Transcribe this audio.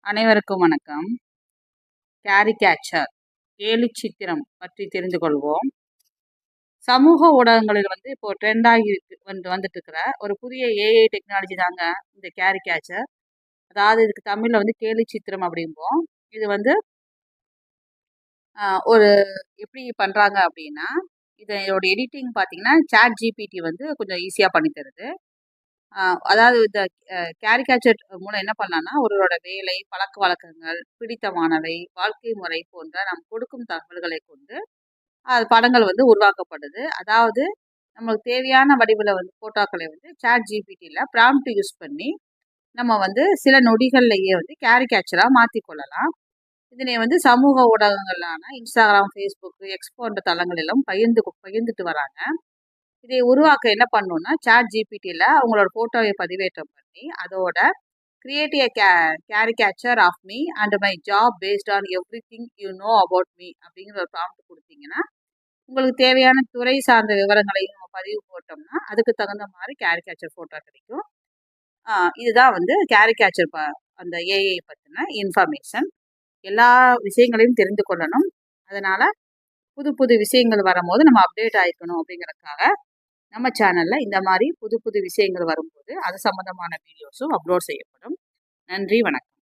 அனைவருக்கும் வணக்கம். கேரிகேச்சர் கேலிச்சித்திரம் பற்றி தெரிந்து கொள்வோம். சமூக ஊடகங்களில் இப்போ ட்ரெண்ட் ஆகி வந்துட்டு இருக்கிற ஒரு புதிய ஏஐ டெக்னாலஜி தாங்க இந்த கேரிகேச்சர். அதாவது இதுக்கு தமிழ்ல கேலிச்சித்திரம் அப்படிம்போம். இது ஒரு எப்படி பண்றாங்க அப்படின்னா, இதோட எடிட்டிங் பார்த்தீங்கன்னா, சாட் ஜிபிடி கொஞ்சம் ஈஸியா பண்ணி தருது. ஆ அதாவது இந்த கேரிகேச்சர் மூலம் என்ன பண்ணலாம்னா, ஒருவரோட வேலை, பழக்கவழக்கங்கள், பிடித்தமானவை, வாழ்க்கை முறை போன்ற நாம் கொடுக்கும் தகவல்களை கொண்டு அது படங்கள் உருவாக்கப்படுது. அதாவது நமக்கு தேவையான வடிவில ஃபோட்டோக்களை சாட் ஜிபிடில ப்ராம்ப்ட் யூஸ் பண்ணி நம்ம சில நொடிகள்லயே கேரிகேச்சரா மாத்திக் கொள்ளலாம். இதனை சமூக ஊடகங்களான Instagram, Facebook, X போன்ற தளங்களிலும் பகிர்ந்துட்டு வராங்க. இதை உருவாக்க என்ன பண்ணணும்னா, சாட் ஜிபிடில அவங்களோட ஃபோட்டோவை பதிவேற்றம் பண்ணி, அதோட create a caricature of me and my job based on everything you know about me அப்படிங்கிற ஒரு ப்ராம்ப்ட் கொடுத்தீங்கன்னா, உங்களுக்கு தேவையான துறை சார்ந்த விவரங்களையும் நம்ம பதிவு போட்டோம்னா, அதுக்கு தகுந்த மாதிரி கேரிகேச்சர் ஃபோட்டோ கிடைக்கும். இதுதான் கேரிகேச்சர் அந்த ஏஐ பற்றின இன்ஃபர்மேஷன். எல்லா விஷயங்களையும் தெரிந்து கொள்ளணும். அதனால புது புது விஷயங்கள் வரும்போது நம்ம அப்டேட் ஆயிக்கணும் அப்படிங்கிறதுக்காக நம்ம சேனல்ல இந்த மாதிரி புது புது விஷயங்கள் வரும்போது அது சம்பந்தமான வீடியோஸும் அப்லோட் செய்யப்படும். நன்றி, வணக்கம்.